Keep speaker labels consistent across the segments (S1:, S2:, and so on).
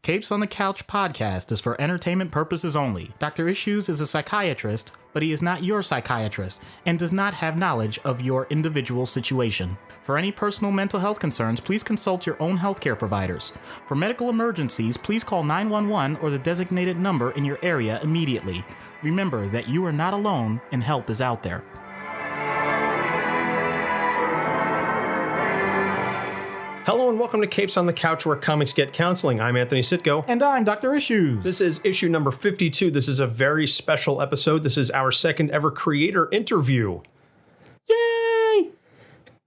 S1: Capes on the Couch podcast is for entertainment purposes only. Dr. Issues is a psychiatrist, but he is not your psychiatrist and does not have knowledge of your individual situation. For any personal mental health concerns, please consult your own healthcare providers. For medical emergencies, please call 911 or the designated number in your area immediately. Remember that you are not alone and help is out there.
S2: Hello and welcome to Capes on the Couch, where comics get counseling. I'm Anthony Sitko.
S1: And I'm Dr. Issues.
S2: This is issue number 52. This is a very special episode. This is our second ever creator interview.
S1: Yay!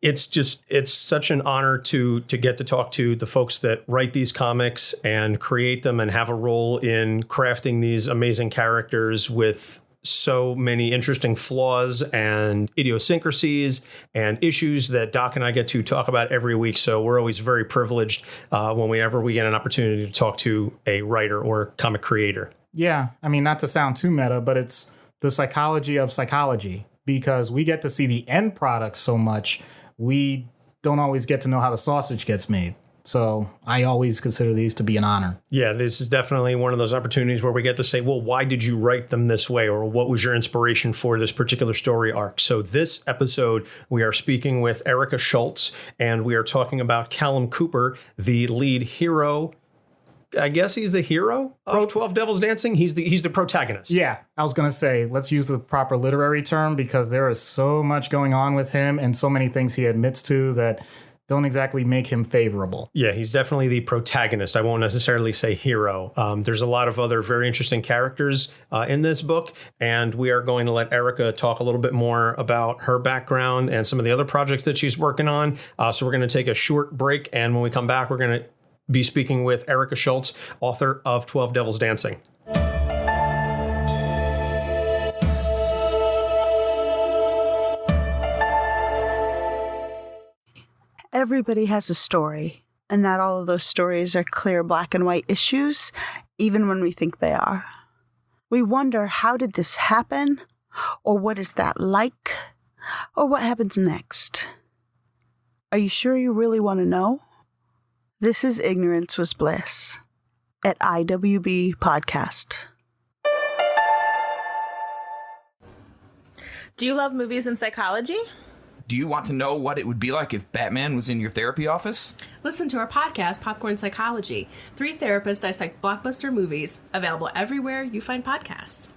S2: It's such an honor to get to talk to the folks that write these comics and create them and have a role in crafting these amazing characters with so many interesting flaws and idiosyncrasies and issues that Doc and I get to talk about every week. So we're always very privileged whenever we get an opportunity to talk to a writer or comic creator.
S1: Yeah, I mean, not to sound too meta, but it's the psychology of psychology, because we get to see the end product so much, we don't always get to know how the sausage gets made. So I always consider these to be an honor. Yeah,
S2: this is definitely one of those opportunities where we get to say, well, why did you write them this way? Or what was your inspiration for this particular story arc? So this episode, we are speaking with ERICA SCHULTZ, and we are talking about Callum Cooper, the lead hero. I guess he's the hero of 12 Devils Dancing. He's the protagonist.
S1: Yeah, I was going to say, let's use the proper literary term, because there is so much going on with him and so many things he admits to that don't exactly make him favorable.
S2: Yeah, he's definitely the protagonist. I won't necessarily say hero. There's a lot of other very interesting characters in this book, and we are going to let ERICA talk a little bit more about her background and some of the other projects that she's working on. So we're going to take a short break, and when we come back, we're going to be speaking with ERICA SCHULTZ, author of 12 Devils Dancing.
S3: Everybody has a story, and not all of those stories are clear black and white issues, even when we think they are. We wonder, how did this happen? Or what is that like? Or what happens next? Are you sure you really want to know? This is Ignorance Was Bliss at IWB Podcast.
S4: Do you love movies and psychology?
S5: Do you want to know what it would be like if Batman was in your therapy office?
S4: Listen to our podcast, Popcorn Psychology. 3 therapists dissect blockbuster movies, available everywhere you find podcasts.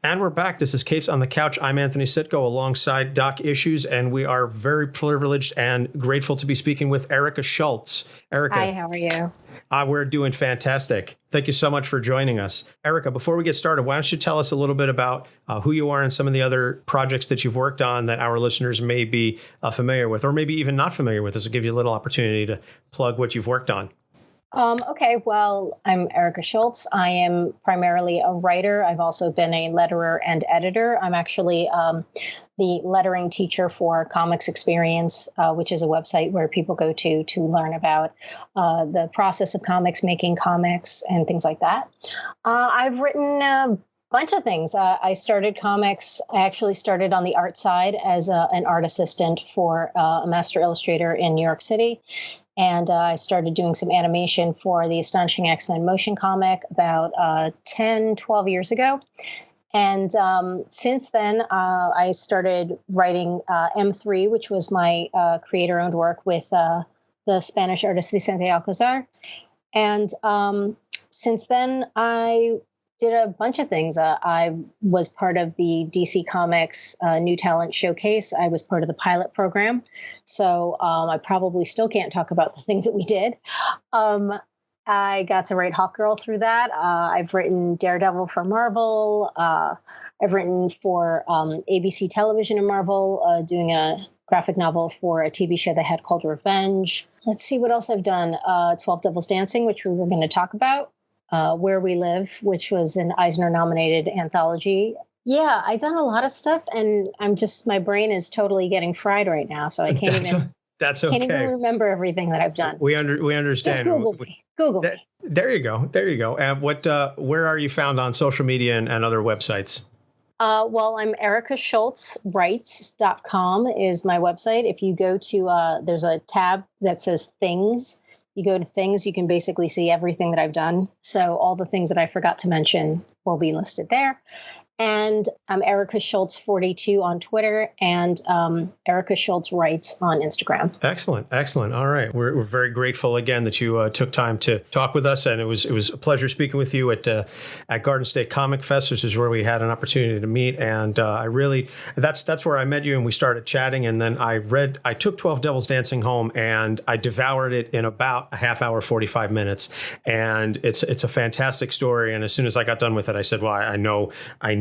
S2: And we're back. This is Capes on the Couch. I'm Anthony Sitko alongside Doc Issues, and we are very privileged and grateful to be speaking with ERICA SCHULTZ. ERICA.
S6: Hi, how are you?
S2: We're doing fantastic. Thank you so much for joining us. ERICA, before we get started, why don't you tell us a little bit about who you are and some of the other projects that you've worked on that our listeners may be familiar with, or maybe even not familiar with. This will give you a little opportunity to plug what you've worked on.
S6: Okay, well, I'm ERICA SCHULTZ. I am primarily a writer. I've also been a letterer and editor. I'm actually the lettering teacher for Comics Experience, which is a website where people go to learn about the process of comics, making comics, and things like that. I've written a bunch of things. I started comics. I actually started on the art side as an art assistant for a master illustrator in New York City. And I started doing some animation for the Astonishing X-Men motion comic about 10, 12 years ago. And since then, I started writing M3, which was my creator-owned work with the Spanish artist Vicente Alcazar. And since then, I did a bunch of things. I was part of the DC Comics New Talent Showcase. I was part of the pilot program. So I probably still can't talk about the things that we did. I got to write Hawkgirl through that. I've written Daredevil for Marvel. I've written for ABC Television and Marvel, doing a graphic novel for a TV show they had called Revenge. Let's see what else I've done. 12 Devils Dancing, which we were going to talk about. Where We Live, which was an Eisner-nominated anthology. Yeah, I've done a lot of stuff, and my brain is totally getting fried right now, so I can't even remember everything that I've done.
S2: We understand.
S6: Just Google me. Google me.
S2: There you go. And where are you found on social media and other websites?
S6: Well, I'm ericaschultzwrites.com is my website. If you go to, there's a tab that says Things. you go to things, you can basically see everything that I've done. So all the things that I forgot to mention will be listed there. And I'm ERICA SCHULTZ 42 on Twitter, and ERICA SCHULTZ Writes on Instagram.
S2: Excellent. Excellent. All right. We're very grateful again that you took time to talk with us. And it was a pleasure speaking with you at Garden State Comic Fest. This is where we had an opportunity to meet. And that's where I met you and we started chatting. And then I took 12 Devils Dancing home and I devoured it in about a half hour, 45 minutes. And it's a fantastic story. And as soon as I got done with it, I said, well, I know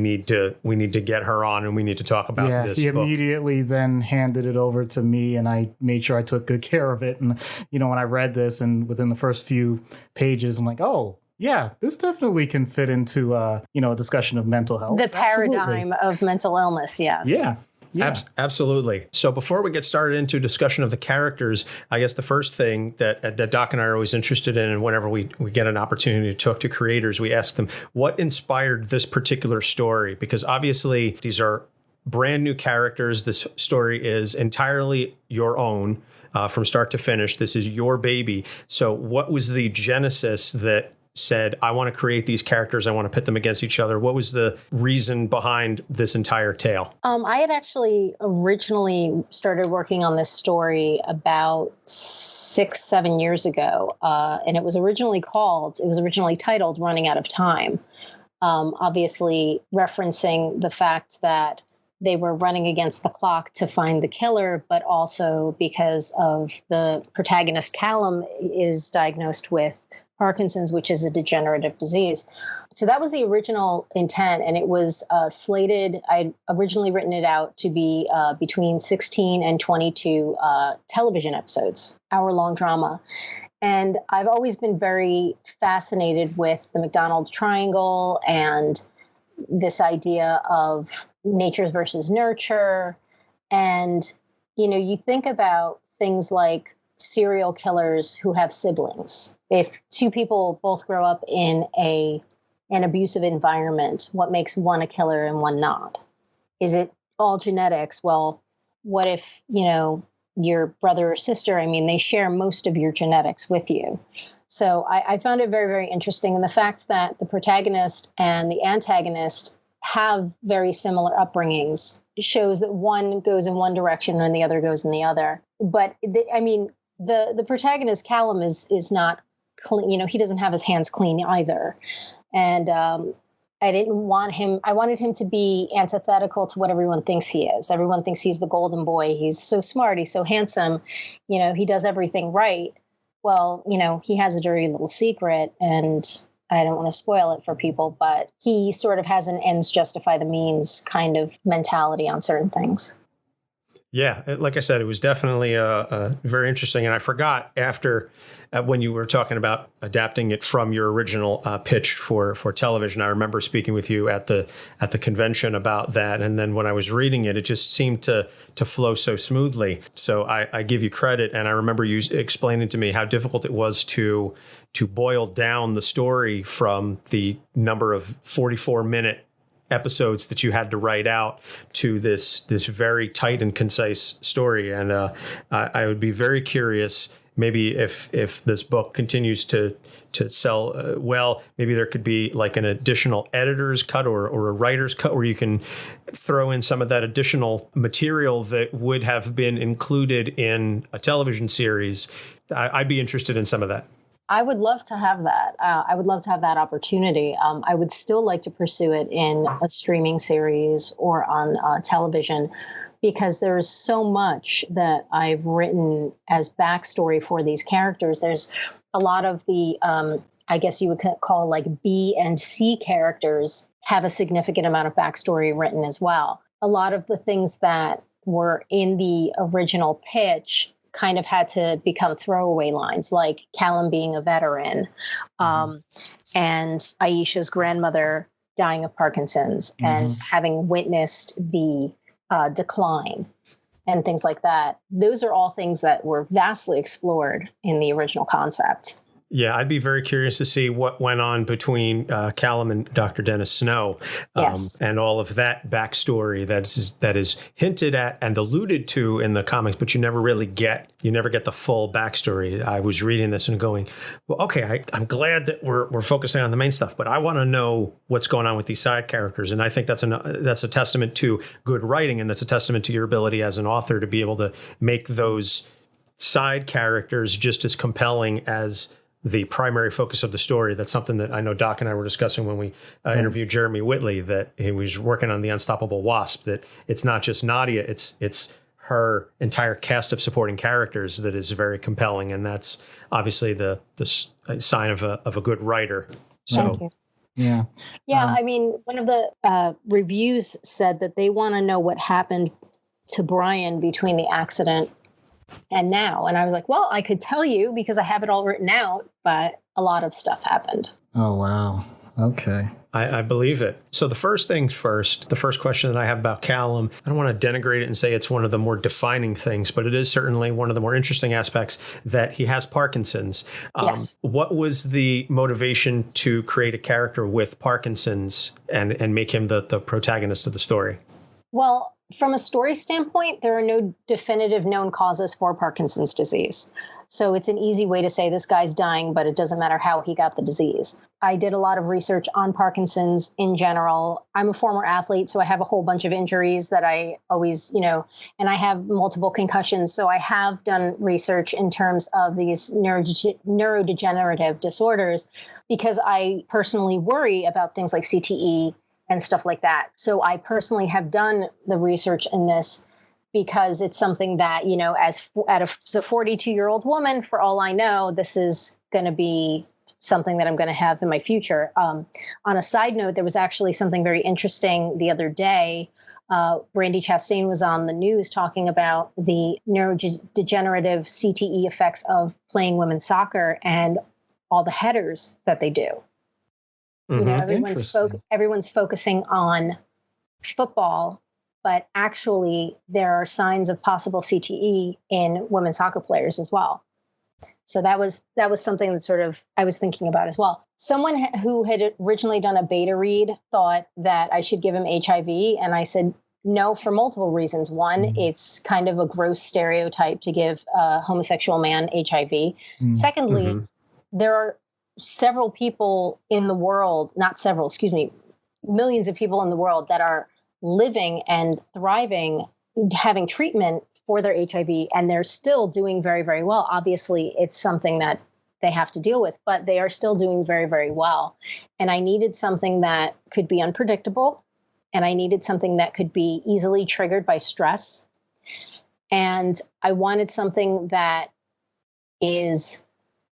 S2: we need to get her on and we need to talk about this
S1: he
S2: book.
S1: Immediately then handed it over to me and I made sure I took good care of it. And, when I read this and within the first few pages, I'm like, oh, yeah, this definitely can fit into, a discussion of mental health.
S6: The paradigm of mental illness, yes.
S1: Yeah. Yeah.
S2: Absolutely. So before we get started into discussion of the characters, I guess the first thing that Doc and I are always interested in, and whenever we get an opportunity to talk to creators, we ask them, what inspired this particular story? Because obviously these are brand new characters. This story is entirely your own from start to finish. This is your baby. So what was the genesis that said, I want to create these characters, I want to pit them against each other? What was the reason behind this entire tale?
S6: I had actually originally started working on this story about 6-7 years ago. And it was originally titled Running Out of Time. Obviously referencing the fact that they were running against the clock to find the killer, but also because of the protagonist, Callum, is diagnosed with Parkinson's, which is a degenerative disease. So that was the original intent, and it was slated. I'd originally written it out to be between 16 and 22 television episodes, hour-long drama. And I've always been very fascinated with the Macdonald triangle and this idea of nature versus nurture. And, you think about things like serial killers who have siblings. If two people both grow up in an abusive environment, what makes one a killer and one not? Is it all genetics? Well, what if, your brother or sister, they share most of your genetics with you. So I found it very, very interesting. And the fact that the protagonist and the antagonist have very similar upbringings shows that one goes in one direction and the other goes in the other. But the protagonist, Callum, is not clean. He doesn't have his hands clean either. And I wanted him to be antithetical to what everyone thinks he is. Everyone thinks he's the golden boy. He's so smart. He's so handsome. He does everything right. Well, he has a dirty little secret, and I don't want to spoil it for people, but he sort of has an ends justify the means kind of mentality on certain things.
S2: Yeah, like I said, it was definitely very interesting. And I forgot when you were talking about adapting it from your original pitch for television. I remember speaking with you at the convention about that. And then when I was reading it, it just seemed to flow so smoothly. So I give you credit. And I remember you explaining to me how difficult it was to boil down the story from the number of 44-minute episodes that you had to write out to this very tight and concise story. And I would be very curious, maybe if this book continues to sell well, maybe there could be like an additional editor's cut or a writer's cut where you can throw in some of that additional material that would have been included in a television series. I'd be interested in some of that.
S6: I would love to have that. I would love to have that opportunity. I would still like to pursue it in a streaming series or on television, because there is so much that I've written as backstory for these characters. There's a lot of the, I guess you would call like B and C characters have a significant amount of backstory written as well. A lot of the things that were in the original pitch kind of had to become throwaway lines, like Callum being a veteran, and Aisha's grandmother dying of Parkinson's and having witnessed the decline and things like that. Those are all things that were vastly explored in the original concept.
S2: Yeah, I'd be very curious to see what went on between Callum and Dr. Dennis Snow,
S6: Yes.
S2: and all of that backstory that is hinted at and alluded to in the comics, but you never get the full backstory. I was reading this and going, well, okay, I'm glad that we're focusing on the main stuff, but I want to know what's going on with these side characters, and I think that's a testament to good writing, and that's a testament to your ability as an author to be able to make those side characters just as compelling as the primary focus of the story. That's something that I know Doc and I were discussing when we interviewed Jeremy Whitley, that he was working on The Unstoppable Wasp, that it's not just Nadia, it's her entire cast of supporting characters that is very compelling. And that's obviously the sign of a good writer.
S6: Thank you.
S1: Yeah.
S6: Yeah. I mean, one of the reviews said that they want to know what happened to Brian between the accident and now. And I was like, well, I could tell you because I have it all written out, but a lot of stuff happened.
S1: Oh, wow. Okay.
S2: I believe it. So the first things first, the first question that I have about Callum, I don't want to denigrate it and say it's one of the more defining things, but it is certainly one of the more interesting aspects that he has Parkinson's.
S6: Yes.
S2: What was the motivation to create a character with Parkinson's and make him the protagonist of the story?
S6: Well, from a story standpoint, there are no definitive known causes for Parkinson's disease. So it's an easy way to say this guy's dying, but it doesn't matter how he got the disease. I did a lot of research on Parkinson's in general. I'm a former athlete, so I have a whole bunch of injuries that I always, and I have multiple concussions. So I have done research in terms of these neurodegenerative disorders because I personally worry about things like CTE and stuff like that. So I personally have done the research in this because it's something that, as a 42-year-old woman, for all I know, this is going to be something that I'm going to have in my future. On a side note, there was actually something very interesting the other day. Brandy Chastain was on the news talking about the neurodegenerative CTE effects of playing women's soccer and all the headers that they do. Everyone's focusing on football, but actually there are signs of possible CTE in women's soccer players as well. So that was something that sort of I was thinking about as well. Someone who had originally done a beta read thought that I should give him HIV, and I said no for multiple reasons. One, it's kind of a gross stereotype to give a homosexual man HIV. Secondly, there are several people in the world, millions of people in the world that are living and thriving, having treatment for their HIV, and they're still doing very, very well. Obviously, it's something that they have to deal with, but they are still doing very, very well. And I needed something that could be unpredictable, and I needed something that could be easily triggered by stress. And I wanted something that is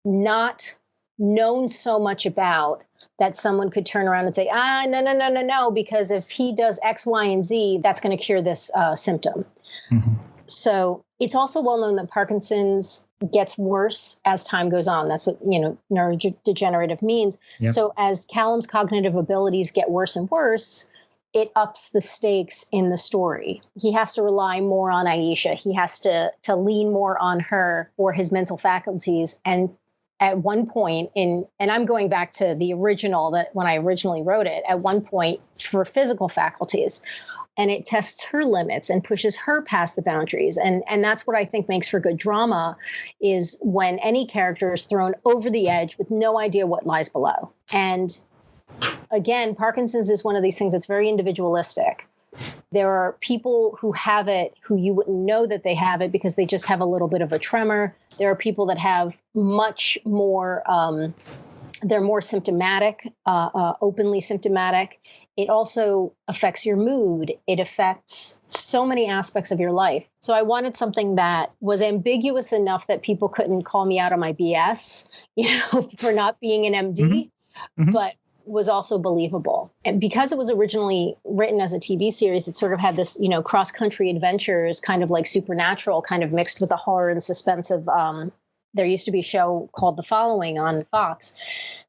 S6: not known so much about that someone could turn around and say, no, because if he does X, Y, and Z, that's going to cure this symptom. Mm-hmm. So it's also well known that Parkinson's gets worse as time goes on. That's what, neurodegenerative means. Yep. So as Callum's cognitive abilities get worse and worse, it ups the stakes in the story. He has to rely more on Aisha. He has to lean more on her for his mental faculties. And at one point and I'm going back to the original, that when I originally wrote it, at one point for physical faculties, and it tests her limits and pushes her past the boundaries. And that's what I think makes for good drama, is when any character is thrown over the edge with no idea what lies below. And again, Parkinson's is one of these things that's very individualistic. There are people who have it who you wouldn't know that they have it because they just have a little bit of a tremor. There are people that have much more, they're more symptomatic, openly symptomatic. It also affects your mood. It affects so many aspects of your life. So I wanted something that was ambiguous enough that people couldn't call me out on my BS, for not being an MD, but was also believable. And because it was originally written as a TV series, it sort of had this, cross-country adventures, kind of like Supernatural, kind of mixed with the horror and suspense of, there used to be a show called The Following on Fox.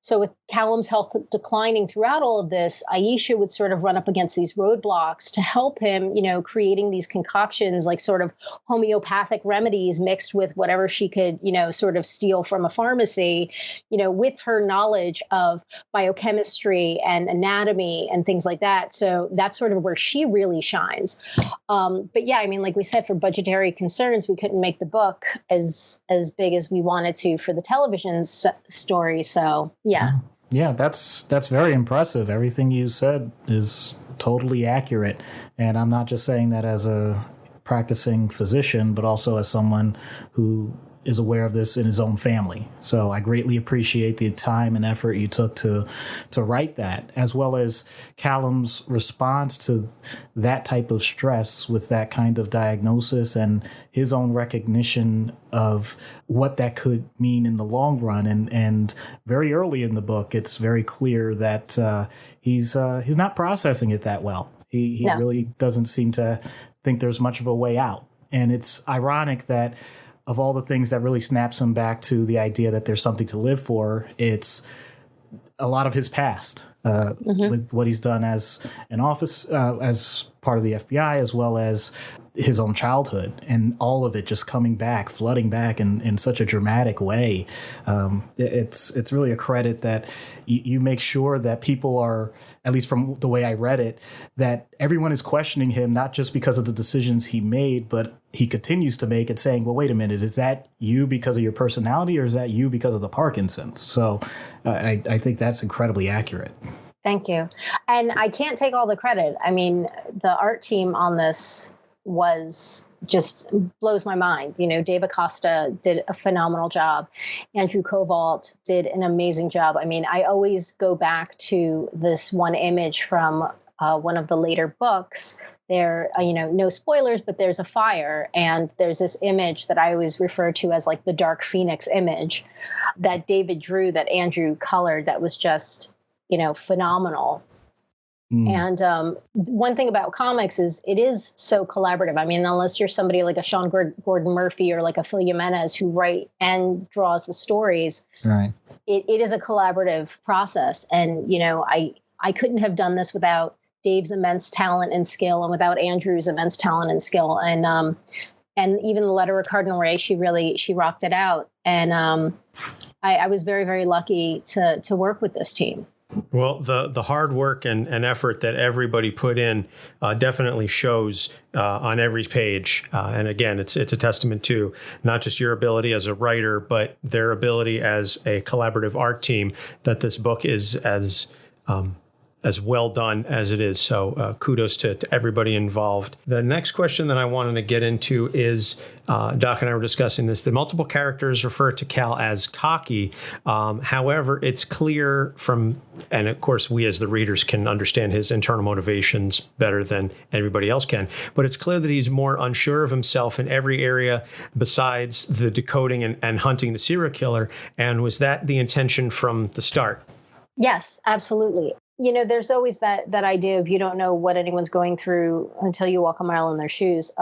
S6: So with Callum's health declining throughout all of this, Aisha would sort of run up against these roadblocks to help him, creating these concoctions, like sort of homeopathic remedies mixed with whatever she could, sort of steal from a pharmacy, with her knowledge of biochemistry and anatomy and things like that. So that's sort of where she really shines. But yeah, I mean, like we said, for budgetary concerns, we couldn't make the book as big as we wanted to for the television story. So yeah.
S1: Yeah, that's very impressive. Everything you said is totally accurate. And I'm not just saying that as a practicing physician, but also as someone who is aware of this in his own family. So I greatly appreciate the time and effort you took to write that, as well as Callum's response to that type of stress with that kind of diagnosis and his own recognition of what that could mean in the long run. And very early in the book, it's very clear that he's not processing it that well. He really doesn't seem to think there's much of a way out. And it's ironic that of all the things that really snaps him back to the idea that there's something to live for, it's a lot of his past with what he's done as an office, as part of the FBI, as well as his own childhood, and all of it just coming back, flooding back in such a dramatic way. It's really a credit that you make sure that people are, at least from the way I read it, that everyone is questioning him, not just because of the decisions he made, but he continues to make it, saying, well, wait a minute, is that you because of your personality, or is that you because of the Parkinson's? So I think that's incredibly accurate.
S6: Thank you. And I can't take all the credit. I mean, the art team on this was just blows my mind. Dave Acosta did a phenomenal job. Andrew Covalt did an amazing job. I mean, I always go back to this one image from one of the later books. There, no spoilers, but there's a fire, and there's this image that I always refer to as like the Dark Phoenix image that David drew, that Andrew colored, that was just, phenomenal. And one thing about comics is it is so collaborative. I mean, unless you're somebody like a Sean Gordon Murphy or like a Phil Jimenez who write and draws the stories, right? It is a collaborative process. And, I couldn't have done this without Dave's immense talent and skill, and without Andrew's immense talent and skill. And even the letterer Cardinal Ray, she rocked it out. And I was very, very lucky to work with this team.
S2: Well, the hard work and effort that everybody put in definitely shows on every page. And again, it's a testament to not just your ability as a writer, but their ability as a collaborative art team, that this book is as well done as it is. So kudos to everybody involved. The next question that I wanted to get into is, Doc and I were discussing this, the multiple characters refer to Cal as cocky. However, it's clear from, and of course we as the readers can understand his internal motivations better than everybody else can, but it's clear that he's more unsure of himself in every area besides the decoding and hunting the serial killer. And was that the intention from the start?
S6: Yes, absolutely. There's always that idea of you don't know what anyone's going through until you walk a mile in their shoes.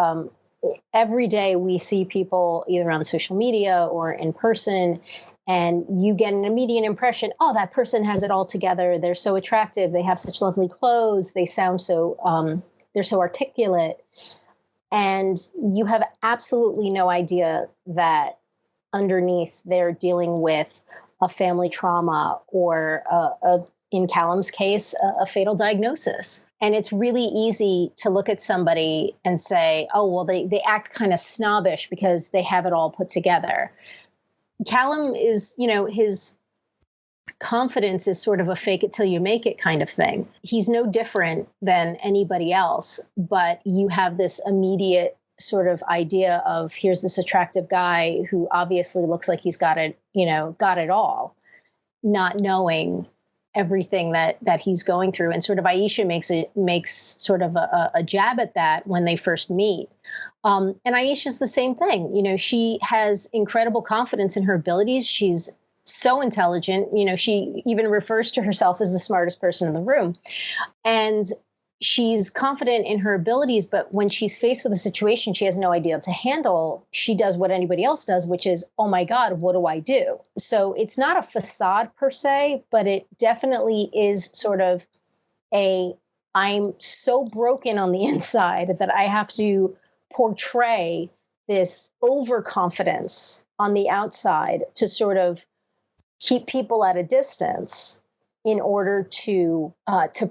S6: Every day we see people either on social media or in person, and you get an immediate impression, oh, that person has it all together. They're so attractive. They have such lovely clothes. They sound so, they're so articulate. And you have absolutely no idea that underneath they're dealing with a family trauma or in Callum's case, a fatal diagnosis. And it's really easy to look at somebody and say, oh, well, they act kind of snobbish because they have it all put together. Callum is, his confidence is sort of a fake it till you make it kind of thing. He's no different than anybody else, but you have this immediate sort of idea of, here's this attractive guy who obviously looks like he's got it all, not knowing everything that he's going through. And sort of Aisha makes sort of a jab at that when they first meet. And Aisha's the same thing. She has incredible confidence in her abilities. She's so intelligent. She even refers to herself as the smartest person in the room. And she's confident in her abilities, but when she's faced with a situation she has no idea to handle, she does what anybody else does, which is, oh my God, what do I do? So it's not a facade per se, but it definitely is sort of I'm so broken on the inside that I have to portray this overconfidence on the outside to sort of keep people at a distance in order to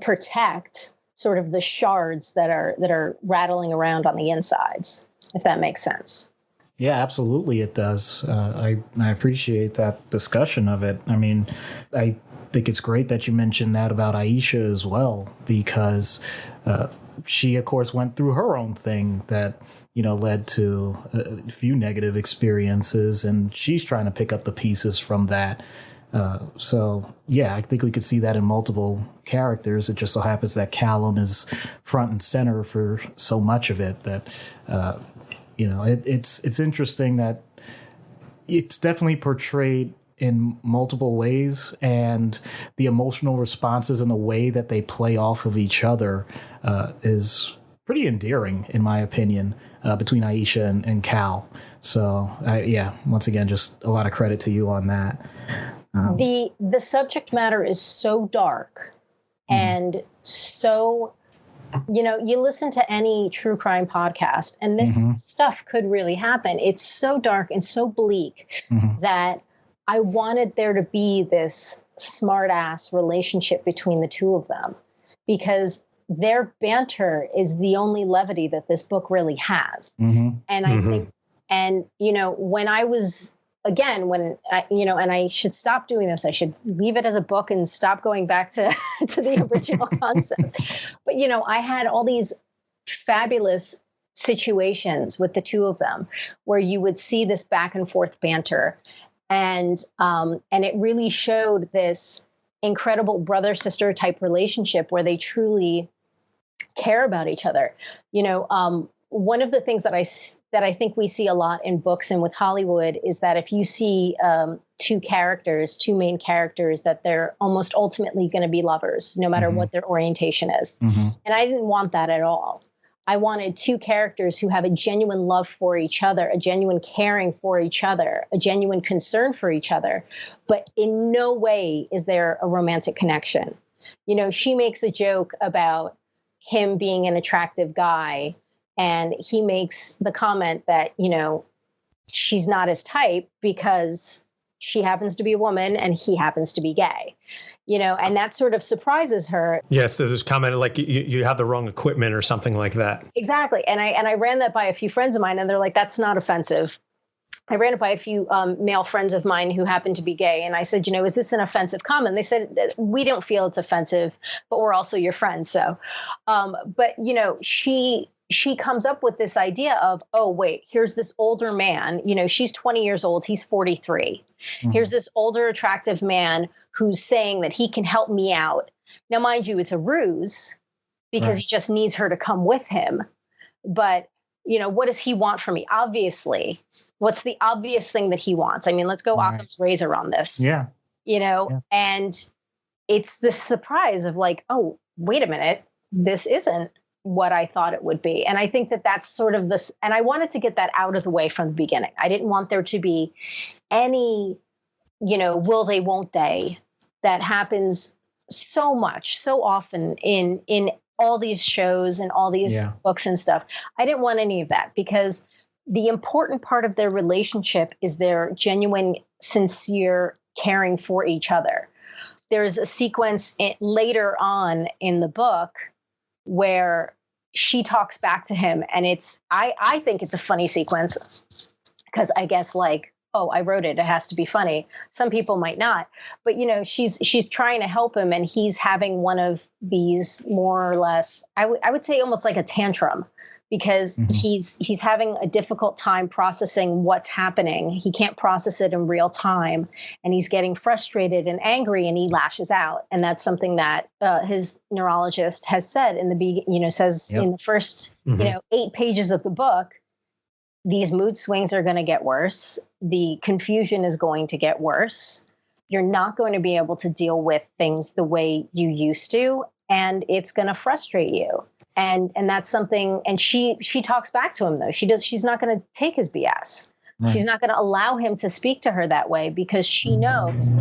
S6: protect sort of the shards that are rattling around on the insides, if that makes sense.
S1: Yeah, absolutely it does. I appreciate that discussion of it. I mean, I think it's great that you mentioned that about Aisha as well, because she, of course, went through her own thing that, led to a few negative experiences, and she's trying to pick up the pieces from that. So, yeah, I think we could see that in multiple characters. It just so happens that Callum is front and center for so much of it that, it's interesting that it's definitely portrayed in multiple ways, and the emotional responses and the way that they play off of each other is pretty endearing, in my opinion, between Aisha and Cal. So, once again, just a lot of credit to you on that.
S6: The subject matter is so dark and so, you listen to any true crime podcast and this stuff could really happen. It's so dark and so bleak that I wanted there to be this smart ass relationship between the two of them, because their banter is the only levity that this book really has. And I think, when I was, again, when I, and I should stop doing this, I should leave it as a book and stop going back to the original concept. But, I had all these fabulous situations with the two of them where you would see this back and forth banter. And it really showed this incredible brother-sister type relationship where they truly care about each other. One of the things that I think we see a lot in books and with Hollywood is that if you see two main characters, that they're almost ultimately going to be lovers, no matter what their orientation is. And I didn't want that at all. I wanted two characters who have a genuine love for each other, a genuine caring for each other, a genuine concern for each other. But in no way is there a romantic connection. She makes a joke about him being an attractive guy, and he makes the comment that, she's not his type because she happens to be a woman and he happens to be gay. And that sort of surprises her. Yes,
S2: there's comment like you have the wrong equipment or something like that.
S6: Exactly. And I ran that by a few friends of mine, and they're like, that's not offensive. I ran it by a few male friends of mine who happen to be gay. And I said, is this an offensive comment? They said, we don't feel it's offensive, but we're also your friends. So, but, she comes up with this idea of, oh, wait, here's this older man, she's 20 years old. He's 43. Here's this older, attractive man who's saying that he can help me out. Now, mind you, it's a ruse because he just needs her to come with him. But, what does he want from me? Obviously, what's the obvious thing that he wants? I mean, let's go Occam's razor on this.
S1: Yeah.
S6: And it's the surprise of like, oh, wait a minute, this isn't what I thought it would be. And I think that that's sort of this, and I wanted to get that out of the way from the beginning. I didn't want there to be any, will they, won't they, that happens so much, so often in all these shows and all these books and stuff. I didn't want any of that, because the important part of their relationship is their genuine, sincere caring for each other. There's a sequence later on in the book where she talks back to him, and I think it's a funny sequence because I guess like, oh, I wrote it, it has to be funny. Some people might not, but she's trying to help him, and he's having one of these more or less, I would say almost like a tantrum, because he's having a difficult time processing what's happening. He can't process it in real time, and he's getting frustrated and angry, and he lashes out. And that's something that his neurologist has said in the in the first 8 pages of the book. These mood swings are going to get worse. The confusion is going to get worse. You're not going to be able to deal with things the way you used to. and it's going to frustrate you. And that's something, and she talks back to him though. She's not going to take his BS. Right. She's not going to allow him to speak to her that way, because she knows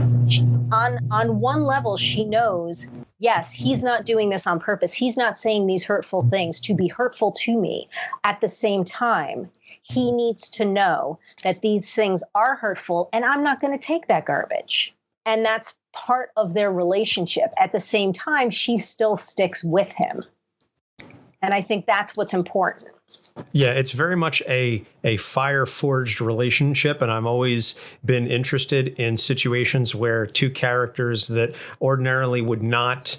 S6: on one level, she knows, yes, he's not doing this on purpose. He's not saying these hurtful things to be hurtful to me. At the same time, he needs to know that these things are hurtful, and I'm not going to take that garbage. And that's part of their relationship. At the same time, she still sticks with him. And I think that's what's important.
S2: Yeah, it's very much a fire-forged relationship, and I've always been interested in situations where two characters that ordinarily would not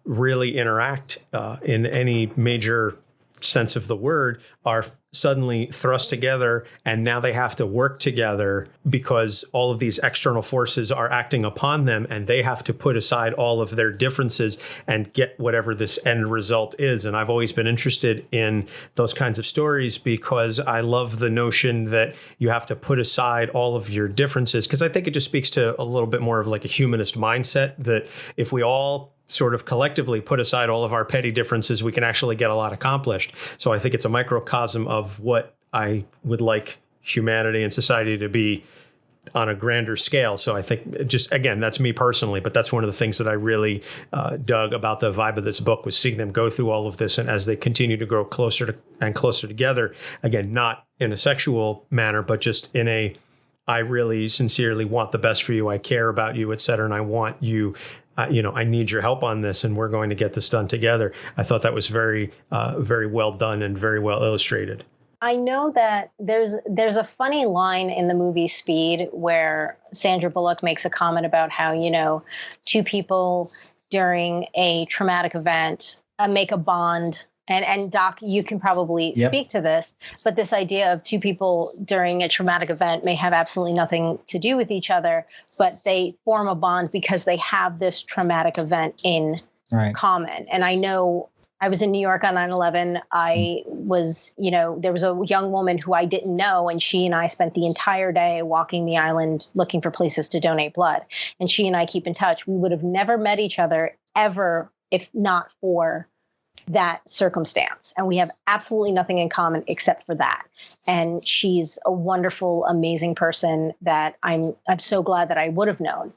S2: really interact in any major sense of the word are suddenly thrust together, and now they have to work together because all of these external forces are acting upon them, and they have to put aside all of their differences and get whatever this end result is. And I've always been interested in those kinds of stories because I love the notion that you have to put aside all of your differences, because I think it just speaks to a little bit more of like a humanist mindset, that if we all sort of collectively put aside all of our petty differences, we can actually get a lot accomplished. So I think it's a microcosm of what I would like humanity and society to be on a grander scale. So I think, just again, that's me personally, but that's one of the things that I really dug about the vibe of this book, was seeing them go through all of this, and as they continue to grow closer and closer together, again, not in a sexual manner, but just in a, I really sincerely want the best for you, I care about you, et cetera, and I want you, I need your help on this, and we're going to get this done together. I thought that was very, very well done and very well illustrated.
S6: I know that there's a funny line in the movie Speed where Sandra Bullock makes a comment about how, two people during a traumatic event make a bond. And Doc, you can probably speak to this, but this idea of two people during a traumatic event may have absolutely nothing to do with each other, but they form a bond because they have this traumatic event in common. And I know I was in New York on 9/11. I was, there was a young woman who I didn't know, and she and I spent the entire day walking the island looking for places to donate blood. And she and I keep in touch. We would have never met each other ever if not for that circumstance. And we have absolutely nothing in common except for that. And she's a wonderful, amazing person that I'm so glad that I would have known.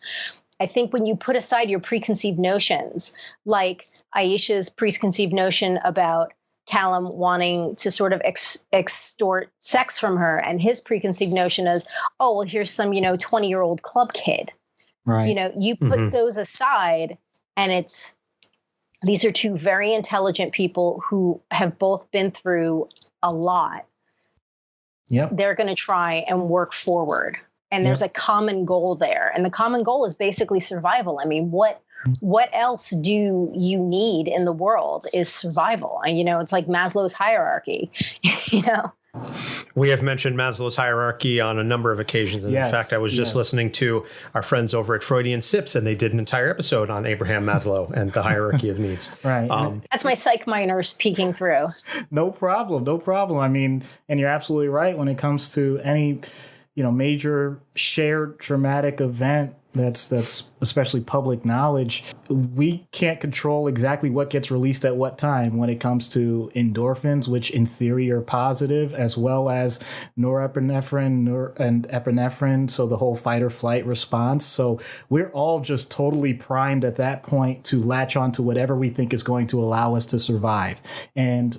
S6: I think when you put aside your preconceived notions, like Aisha's preconceived notion about Callum wanting to sort of extort sex from her, and his preconceived notion is, oh, well, here's some, 20-year-old club kid. Right. You put those aside, and these are two very intelligent people who have both been through a lot. Yep. They're going to try and work forward. And there's a common goal there. And the common goal is basically survival. I mean, what else do you need in the world is survival. And, it's like Maslow's hierarchy, We have mentioned Maslow's hierarchy on a number of occasions. And in fact, I was just listening to our friends over at Freudian Sips, and they did an entire episode on Abraham Maslow and the hierarchy of needs.
S1: Right.
S6: That's my psych minors peeking through.
S1: No problem. I mean, and you're absolutely right when it comes to any, major shared traumatic event that's especially public knowledge. We can't control exactly what gets released at what time when it comes to endorphins, which in theory are positive, as well as norepinephrine and epinephrine, so the whole fight or flight response. So we're all just totally primed at that point to latch on to whatever we think is going to allow us to survive. And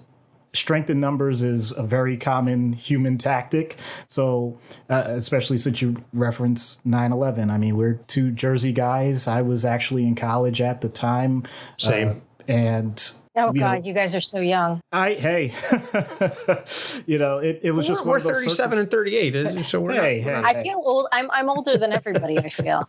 S1: strength in numbers is a very common human tactic. So especially since you reference 9/11. I mean, we're two Jersey guys. I was actually in college at the time.
S2: Same.
S6: God, you guys are so young.
S1: It was just
S2: we're 37 and 38. So we're
S6: I feel old. I'm older than everybody, I feel.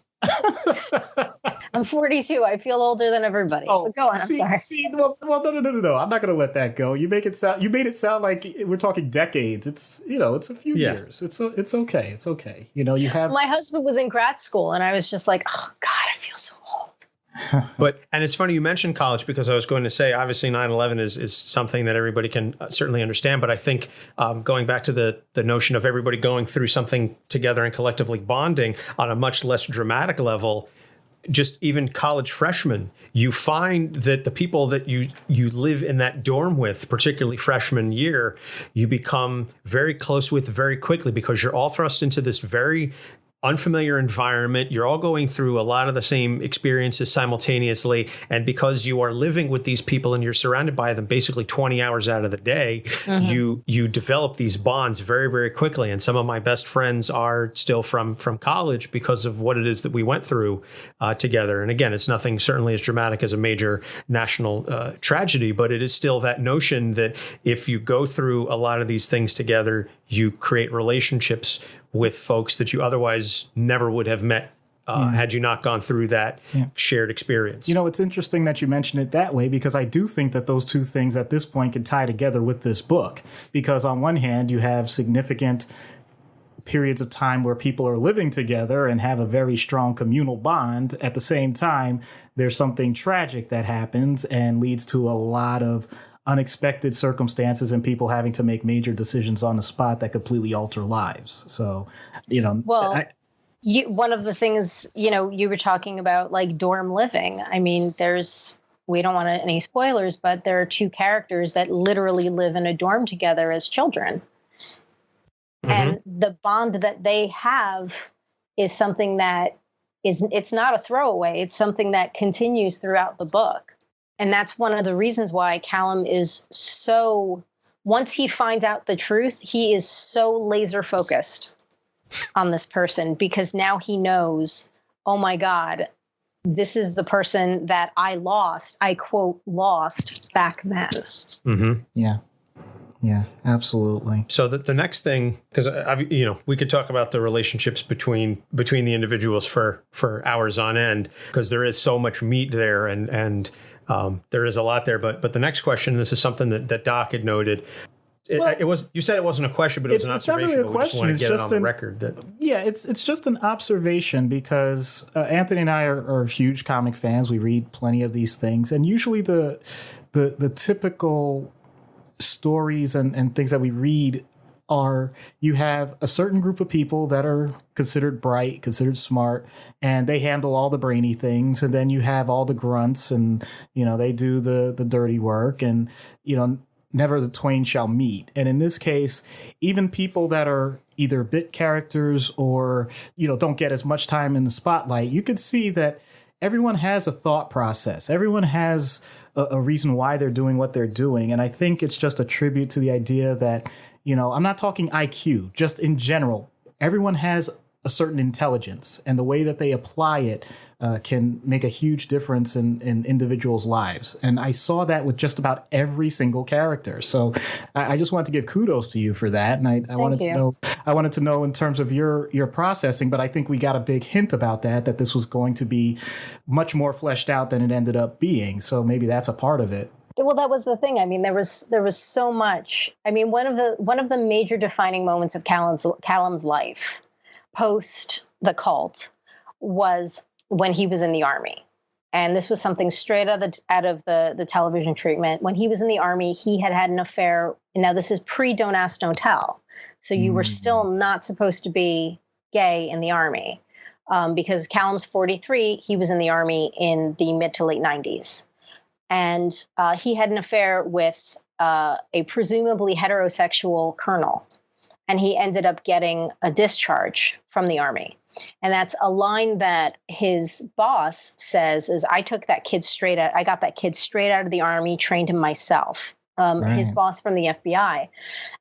S6: I'm 42. I feel older than everybody. But go on. I'm sorry.
S1: No. I'm not going to let that go. You made it sound like we're talking decades. It's it's a few years. It's okay. It's okay. You have.
S6: My husband was in grad school, and I was just like, oh God, I feel so old.
S2: And it's funny you mentioned college, because I was going to say, obviously 9/11 is something that everybody can certainly understand. But I think going back to the notion of everybody going through something together and collectively bonding on a much less dramatic level, just even college freshmen, you find that the people that you live in that dorm with, particularly freshman year, you become very close with very quickly because you're all thrust into this very unfamiliar environment. You're all going through a lot of the same experiences simultaneously. And because you are living with these people and you're surrounded by them basically 20 hours out of the day, you develop these bonds very, very quickly. And some of my best friends are still from college because of what it is that we went through together. And again, it's nothing certainly as dramatic as a major national tragedy, but it is still that notion that if you go through a lot of these things together, you create relationships with folks that you otherwise never would have met had you not gone through that shared experience.
S1: You know, it's interesting that you mention it that way, because I do think that those two things at this point can tie together with this book. Because on one hand, you have significant periods of time where people are living together and have a very strong communal bond. At the same time, there's something tragic that happens and leads to a lot of unexpected circumstances and people having to make major decisions on the spot that completely alter lives. So, you know,
S6: well, one of the things, you know, you were talking about like dorm living. I mean, we don't want any spoilers, but there are two characters that literally live in a dorm together as children. And the bond that they have is something that it's not a throwaway. It's something that continues throughout the book. And that's one of the reasons why Callum is so, once he finds out the truth, he is so laser focused on this person, because now he knows, oh my God, this is the person that I lost, I quote, lost back then.
S1: Yeah, absolutely.
S2: So the next thing, because we could talk about the relationships between the individuals for hours on end, because there is so much meat there, and there is a lot there. But the next question, this is something that Doc had noted. You said it wasn't a question, but it was an observation. It's not really a question. We just want to get it on the record.
S1: It's just an observation, because Anthony and I are huge comic fans. We read plenty of these things, and usually the typical stories and things that we read are, you have a certain group of people that are considered bright, considered smart, and they handle all the brainy things. And then you have all the grunts, and, you know, they do the dirty work, and, you know, never the twain shall meet. And in this case, even people that are either bit characters or, you know, don't get as much time in the spotlight, you could see that everyone has a thought process. Everyone has a reason why they're doing what they're doing. And I think it's just a tribute to the idea that, you know, I'm not talking IQ, just in general. Everyone has a certain intelligence, and the way that they apply it can make a huge difference in individuals' lives. And I saw that with just about every single character. So I just wanted to give kudos to you for that. And I wanted to know in terms of your processing, but I think we got a big hint about that this was going to be much more fleshed out than it ended up being. So maybe that's a part of it.
S6: Well, that was the thing. I mean, there was so much. I mean, one of the major defining moments of Callum's life post the cult was when he was in the Army. And this was something straight out of the television treatment. When he was in the Army, he had an affair. Now, this is pre-Don't Ask, Don't Tell. So you were still not supposed to be gay in the Army, because Callum's 43. He was in the Army in the mid to late 90s. And he had an affair with a presumably heterosexual colonel. And he ended up getting a discharge from the Army. And that's a line that his boss says is, I got that kid straight out of the Army, trained him myself. His boss from the FBI.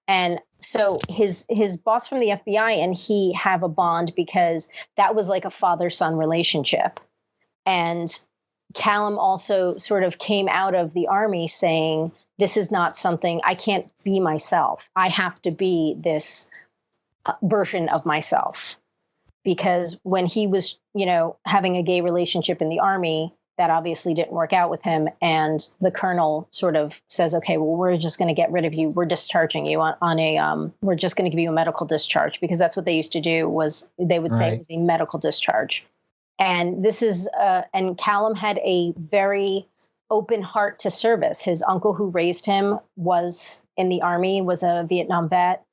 S6: And so his boss from the FBI and he have a bond, because that was like a father-son relationship. And Callum also sort of came out of the Army saying, this is not something, I can't be myself. I have to be this version of myself. Because when he was, you know, having a gay relationship in the Army, that obviously didn't work out with him. And the colonel sort of says, okay, well, we're just going to get rid of you. We're discharging you we're just going to give you a medical discharge, because that's what they used to do, was they would say it was a medical discharge. And this is, and Callum had a very open heart to service. His uncle who raised him was in the Army, was a Vietnam vet.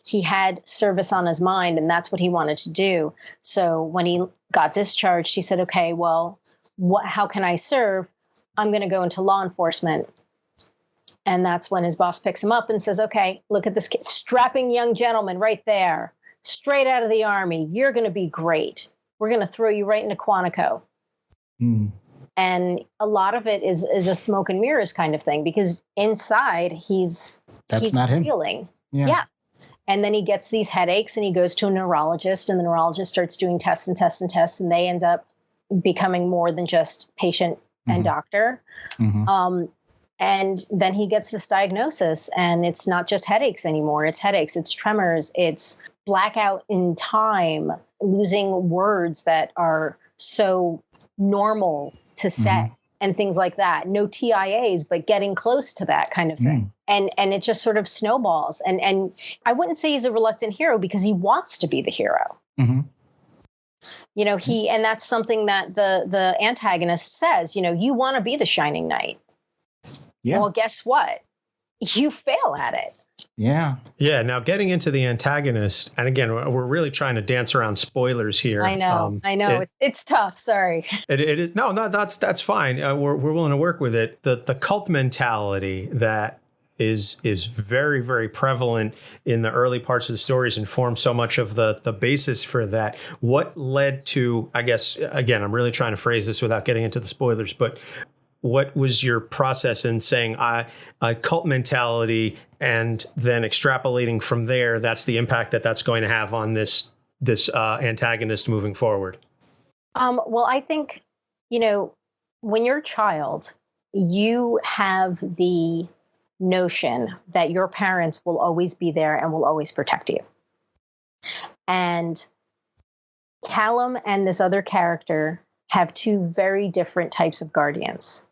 S6: He had service on his mind, and that's what he wanted to do. So when he got discharged. He said, okay, well, how can I serve? I'm going to go into law enforcement. And that's when his boss picks him up and says, okay, look at this strapping young gentleman right there, straight out of the Army. You're going to be great. We're going to throw you right into Quantico. And a lot of it is a smoke and mirrors kind of thing, because inside he's
S1: not him.
S6: feeling.
S1: Yeah.
S6: And then he gets these headaches and he goes to a neurologist, and the neurologist starts doing tests and tests and tests. And they end up becoming more than just patient and doctor. And then he gets this diagnosis, and it's not just headaches anymore. It's headaches, it's tremors, it's blackout in time, losing words that are so normal to say, and things like that. No TIAs, but getting close to that kind of thing. And it just sort of snowballs. And I wouldn't say he's a reluctant hero, because he wants to be the hero. You know, and that's something that the antagonist says, you know, you want to be the shining knight. Yeah. Well, guess what? You fail at it.
S1: Yeah.
S2: Yeah. Now, getting into the antagonist, and again, we're really trying to dance around spoilers here.
S6: I know. It's tough. Sorry.
S2: It is. No, that's fine. We're willing to work with it. The cult mentality that is very, very prevalent in the early parts of the stories and forms so much of the basis for that. What led to, I guess, again, I'm really trying to phrase this without getting into the spoilers, but what was your process in saying a cult mentality, and then extrapolating from there, that's the impact that's going to have on this antagonist moving forward?
S6: Well, I think, you know, when you're a child, you have the notion that your parents will always be there and will always protect you. And Callum and this other character have two very different types of guardians.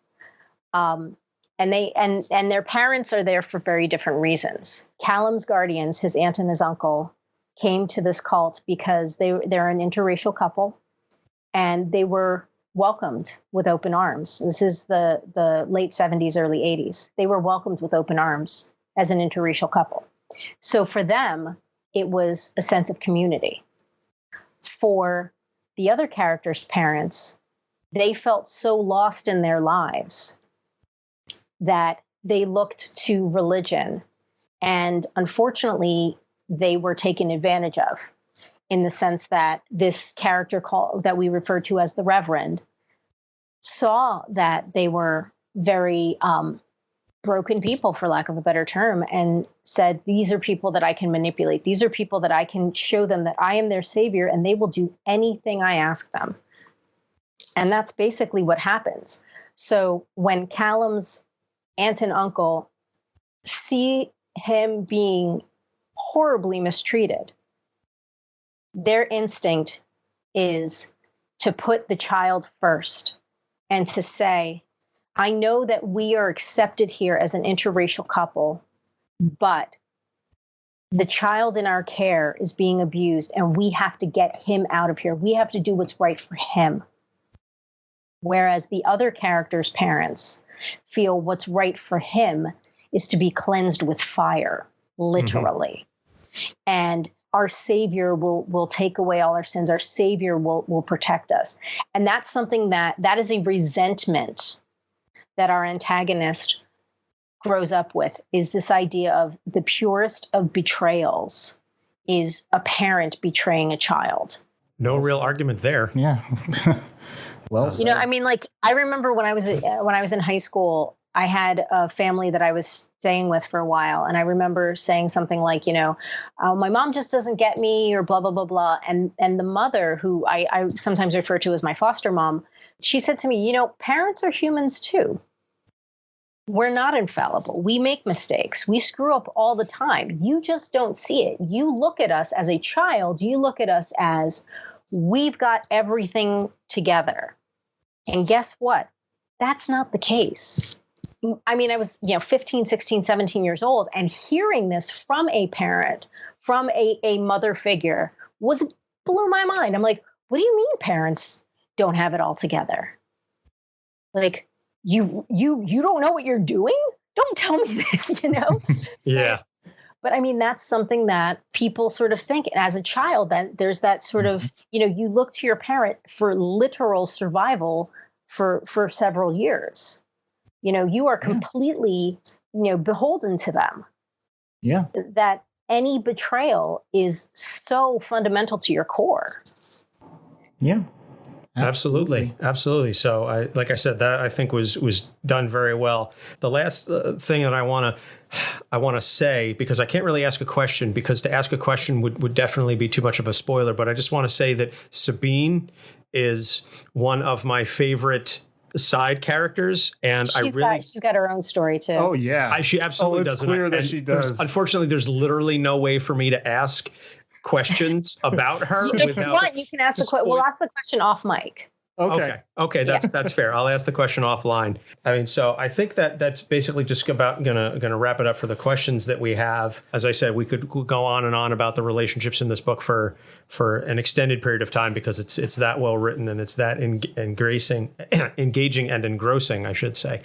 S6: And their parents are there for very different reasons. Callum's guardians, his aunt and his uncle, came to this cult because they're an interracial couple, and they were welcomed with open arms. This is the late 70s, early 80s. They were welcomed with open arms as an interracial couple. So for them, it was a sense of community. For the other character's parents, they felt so lost in their lives that they looked to religion. And unfortunately, they were taken advantage of, in the sense that this character that we refer to as the Reverend saw that they were very broken people, for lack of a better term, and said, these are people that I can manipulate. These are people that I can show them that I am their savior, and they will do anything I ask them. And that's basically what happens. So when Callum's aunt and uncle see him being horribly mistreated, their instinct is to put the child first and to say, I know that we are accepted here as an interracial couple, but the child in our care is being abused, and we have to get him out of here. We have to do what's right for him. Whereas the other character's parents feel what's right for him is to be cleansed with fire, literally. And our Savior will take away all our sins. Our Savior will protect us. And that's something that is a resentment that our antagonist grows up with, is this idea of the purest of betrayals is a parent betraying a child.
S2: No real argument there.
S1: Yeah. Well,
S6: you know, I mean, like, I remember when I was in high school, I had a family that I was staying with for a while. And I remember saying something like, you know, my mom just doesn't get me, or blah, blah, blah, blah. And the mother, who I sometimes refer to as my foster mom, she said to me, you know, parents are humans too. We're not infallible. We make mistakes. We screw up all the time. You just don't see it. You look at us as a child. You look at us as we've got everything together. And guess what? That's not the case. I mean, I was, 15, 16, 17 years old, and hearing this from a parent, from a mother figure, blew my mind. I'm like, what do you mean parents don't have it all together? Like, you don't know what you're doing? Don't tell me this,
S2: Yeah.
S6: But I mean, that's something that people sort of think as a child, that there's that sort of, you look to your parent for literal survival for several years. You are completely, beholden to them.
S1: Yeah.
S6: That any betrayal is so fundamental to your core.
S1: Yeah.
S2: Absolutely. So, like I said, that I think was done very well. The last thing that I want to say, because I can't really ask a question, because to ask a question would definitely be too much of a spoiler. But I just want to say that Sabine is one of my favorite side characters, and she's
S6: got her own story too.
S7: Oh yeah,
S2: she absolutely does.
S7: It's clear that she does.
S2: Unfortunately, there's literally no way for me to ask questions about her.
S6: If you want, you can ask the question. We'll ask the question off mic.
S2: Okay. That's fair. I'll ask the question offline. I mean, so I think that's basically just about gonna wrap it up for the questions that we have. As I said, we could go on and on about the relationships in this book for an extended period of time, because it's that well written and it's that engaging and engrossing, I should say.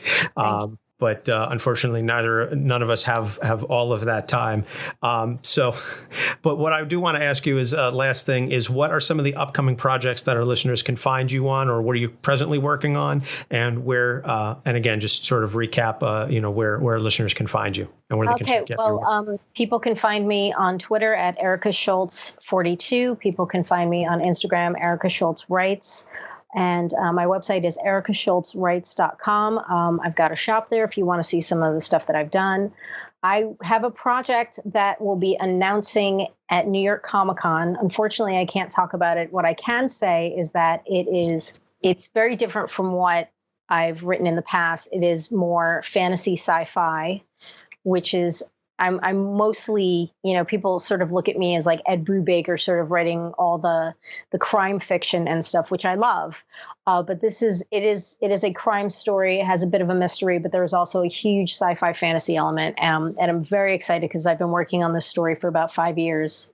S2: But unfortunately, none of us have all of that time. But what I do want to ask you is, last thing is, what are some of the upcoming projects that our listeners can find you on, or what are you presently working on, and where? And again, just sort of recap, where listeners can find you and where they can get your work.
S6: People can find me on Twitter at ERICA SCHULTZ 42. People can find me on Instagram, ERICA SCHULTZ Writes. And my website is ericaschultzwrites.com. I've got a shop there if you want to see some of the stuff that I've done. I have a project that will be announcing at New York Comic Con. Unfortunately, I can't talk about it. What I can say is that it's very different from what I've written in the past. It is more fantasy sci-fi, which is I'm mostly, people sort of look at me as like Ed Brubaker, sort of writing all the crime fiction and stuff, which I love. But it is a crime story. It has a bit of a mystery, but there's also a huge sci-fi fantasy element. And I'm very excited because I've been working on this story for about 4 years.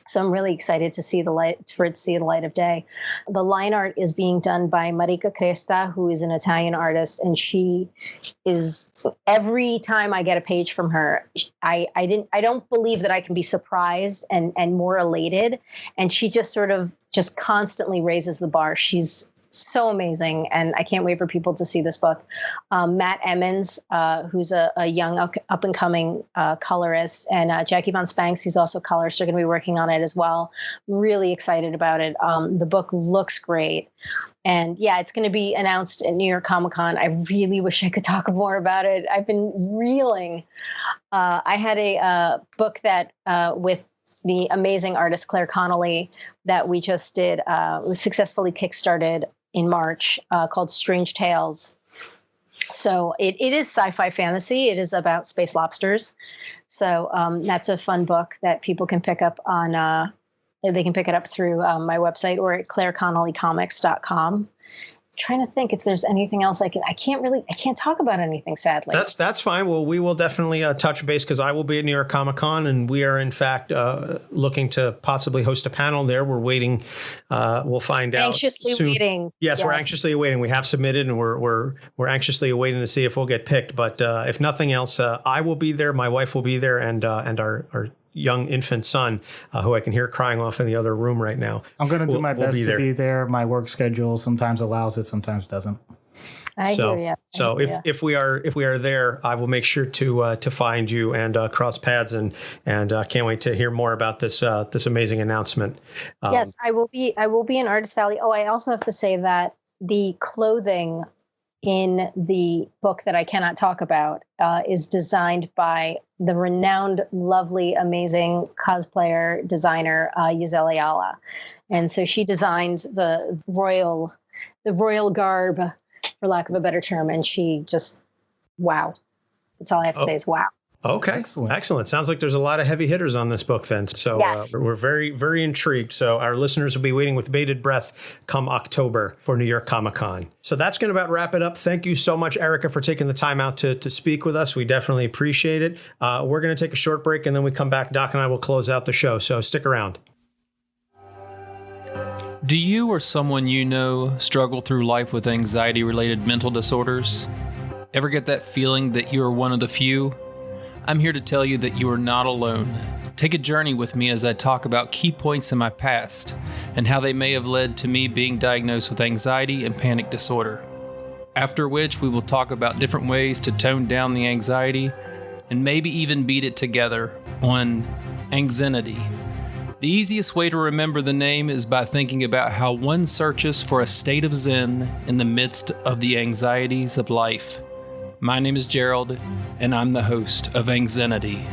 S6: So I'm really excited to see for it to see the light of day. The line art is being done by Marica Cresta, who is an Italian artist, and she is, every time I get a page from her, I don't believe that I can be surprised and more elated. And she just constantly raises the bar. She's so amazing, and I can't wait for people to see this book. Matt Emmons, who's a young up-and-coming colorist, and Jackie Von Spanks, who's also a colorist, are going to be working on it as well. Really excited about it. The book looks great. And yeah, it's going to be announced at New York Comic Con. I really wish I could talk more about it. I've been reeling. I had a book that with the amazing artist Claire Connolly that we just did, was successfully kickstarted in March, called Strange Tales. So it is sci-fi fantasy. It is about space lobsters. So that's a fun book that people can pick up on. They can pick it up through my website or at claireconnollycomics.com. Trying to think if there's anything else I can't talk about anything, sadly.
S2: That's fine. Well, we will definitely touch base, because I will be at New York Comic Con, and we are in fact looking to possibly host a panel there. We're waiting. We'll find out.
S6: Anxiously waiting.
S2: Yes, we're anxiously awaiting. We have submitted, and we're anxiously awaiting to see if we'll get picked. But if nothing else, I will be there. My wife will be there, and our young infant son, who I can hear crying off in the other room right now.
S1: I'm going to do my best to be there. My work schedule sometimes allows it, sometimes doesn't.
S6: I hear you.
S2: So if we are there, I will make sure to find you and cross paths, and can't wait to hear more about this amazing announcement.
S6: Yes, I will be in Artist Alley. Oh, I also have to say that the clothing in the book that I cannot talk about is designed by the renowned, lovely, amazing cosplayer designer Giselle Ayala. And so she designed the royal garb, for lack of a better term. And she just, wow. That's all I have to say is wow.
S2: Okay. Excellent. Sounds like there's a lot of heavy hitters on this book then. So
S6: yes.
S2: We're very, very intrigued. So our listeners will be waiting with bated breath come October for New York Comic Con. So that's going to about wrap it up. Thank you so much, ERICA, for taking the time out to speak with us. We definitely appreciate it. We're going to take a short break, and then we come back. Doc and I will close out the show. So stick around.
S8: Do you or someone you know struggle through life with anxiety-related mental disorders? Ever get that feeling that you're one of the few? I'm here to tell you that you are not alone. Take a journey with me as I talk about key points in my past and how they may have led to me being diagnosed with anxiety and panic disorder. After which, we will talk about different ways to tone down the anxiety and maybe even beat it together on anxiety. The easiest way to remember the name is by thinking about how one searches for a state of zen in the midst of the anxieties of life. My name is Gerald, and I'm the host of Anxiety.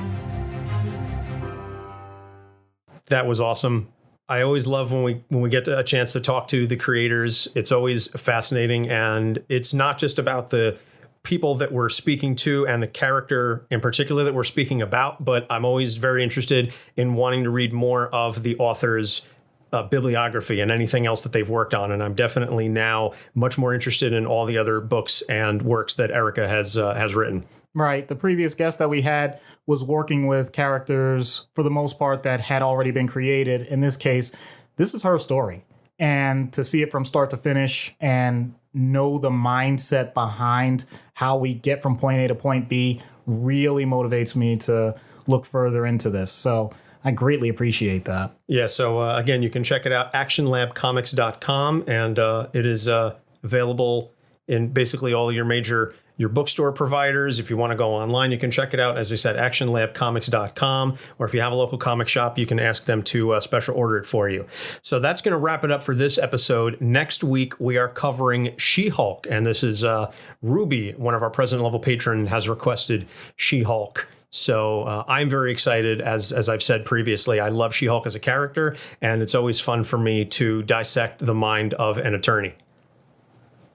S2: That was awesome. I always love when we get a chance to talk to the creators. It's always fascinating, and it's not just about the people that we're speaking to and the character in particular that we're speaking about, but I'm always very interested in wanting to read more of the author's bibliography and anything else that they've worked on. And I'm definitely now much more interested in all the other books and works that ERICA has written.
S1: Right. The previous guest that we had was working with characters, for the most part, that had already been created. In this case, this is her story. And to see it from start to finish and know the mindset behind how we get from point A to point B really motivates me to look further into this. So I greatly appreciate that.
S2: Yeah. So again, you can check it out, actionlabcomics.com, and it is available in basically all your major bookstore providers. If you want to go online, you can check it out. As I said, actionlabcomics.com, or if you have a local comic shop, you can ask them to special order it for you. So that's going to wrap it up for this episode. Next week, we are covering She-Hulk, and this is Ruby, one of our president level patrons, has requested She-Hulk. So I'm very excited. As I've said previously, I love She-Hulk as a character, and it's always fun for me to dissect the mind of an attorney.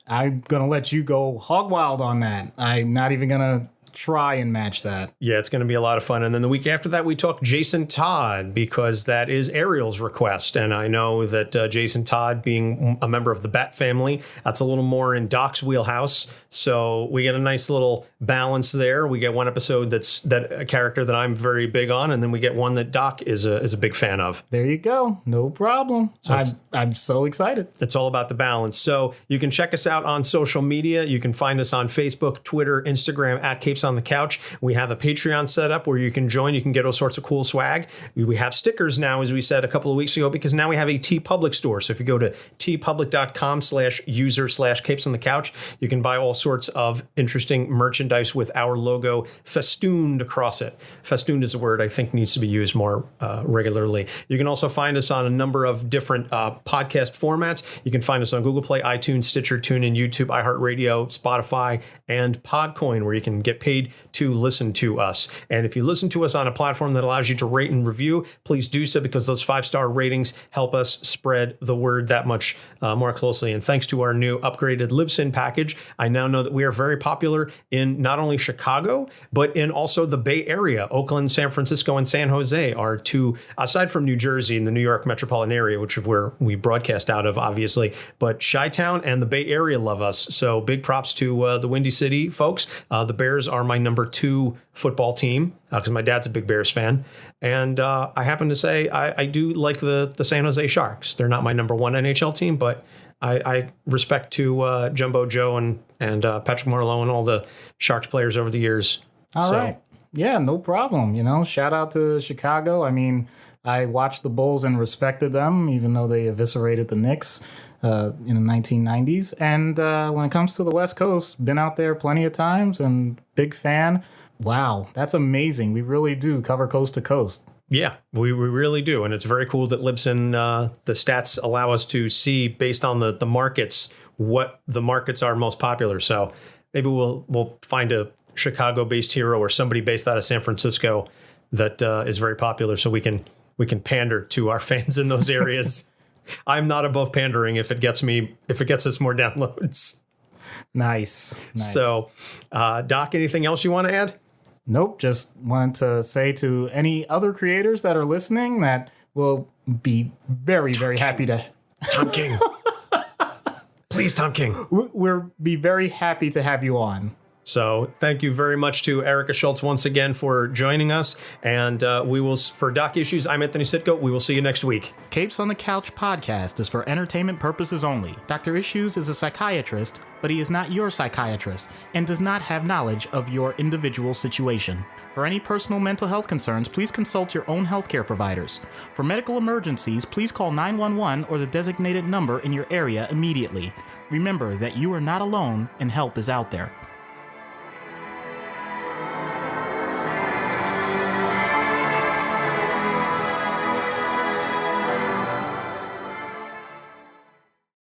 S1: I'm going to let you go hog wild on that. I'm not even going to try and match that.
S2: Yeah, it's going to be a lot of fun. And then the week after that, we talk Jason Todd, because that is Ariel's request. And I know that Jason Todd, being a member of the Bat family, that's a little more in Doc's wheelhouse. So we get a nice little balance there. We get one episode that's a character that I'm very big on, and then we get one that Doc is a big fan of.
S1: There you go. No problem. So I'm so excited.
S2: It's all about the balance. So you can check us out on social media. You can find us on Facebook, Twitter, Instagram, at Capes on the Couch. We have a Patreon set up where you can join. You can get all sorts of cool swag. We have stickers now, as we said a couple of weeks ago, because now we have a TeePublic store. So if you go to teepublic.com/user/Capes on the Couch, you can buy all sorts of interesting merchandise with our logo festooned across it. Festooned is a word I think needs to be used more regularly. You can also find us on a number of different podcast formats. You can find us on Google Play, iTunes, Stitcher, TuneIn, YouTube, iHeartRadio, Spotify, and Podcoin, where you can get paid to listen to us. And if you listen to us on a platform that allows you to rate and review, please do so, because those 5-star ratings help us spread the word that much more closely. And thanks to our new upgraded Libsyn package, I now know that we are very popular in not only Chicago, but in also the Bay Area. Oakland, San Francisco, and San Jose are two, aside from New Jersey and the New York metropolitan area, which is where we broadcast out of, obviously. But Chi-Town and the Bay Area love us. So big props to the Windy City folks. The Bears are my number 2 football team, because my dad's a big Bears fan. And I happen to say I do like the San Jose Sharks. They're not my number 1 NHL team, but I respect to Jumbo Joe and Patrick Marleau and all the Sharks players over the years.
S1: All right. Yeah, no problem. Shout out to Chicago. I mean, I watched the Bulls and respected them, even though they eviscerated the Knicks in the 1990s. And when it comes to the West Coast, been out there plenty of times and big fan. Wow, that's amazing. We really do cover coast to coast.
S2: Yeah, we really do. And it's very cool that Libsyn, the stats allow us to see, based on the markets, what the markets are most popular. So maybe we'll find a Chicago-based hero or somebody based out of San Francisco that is very popular, so we can pander to our fans in those areas. I'm not above pandering if it gets us more downloads.
S1: Nice.
S2: So, Doc, anything else you want to add?
S1: Nope. Just wanted to say to any other creators that are listening that we'll be very, very happy to.
S2: Tom King. Please, Tom King.
S1: We'll be very happy to have you on.
S2: So thank you very much to ERICA SCHULTZ once again for joining us. And we will, for Doc Issues, I'm Anthony Sitko. We will see you next week.
S1: Capes on the Couch podcast is for entertainment purposes only. Dr. Issues is a psychiatrist, but he is not your psychiatrist and does not have knowledge of your individual situation. For any personal mental health concerns, please consult your own healthcare providers. For medical emergencies, please call 911 or the designated number in your area immediately. Remember that you are not alone and help is out there.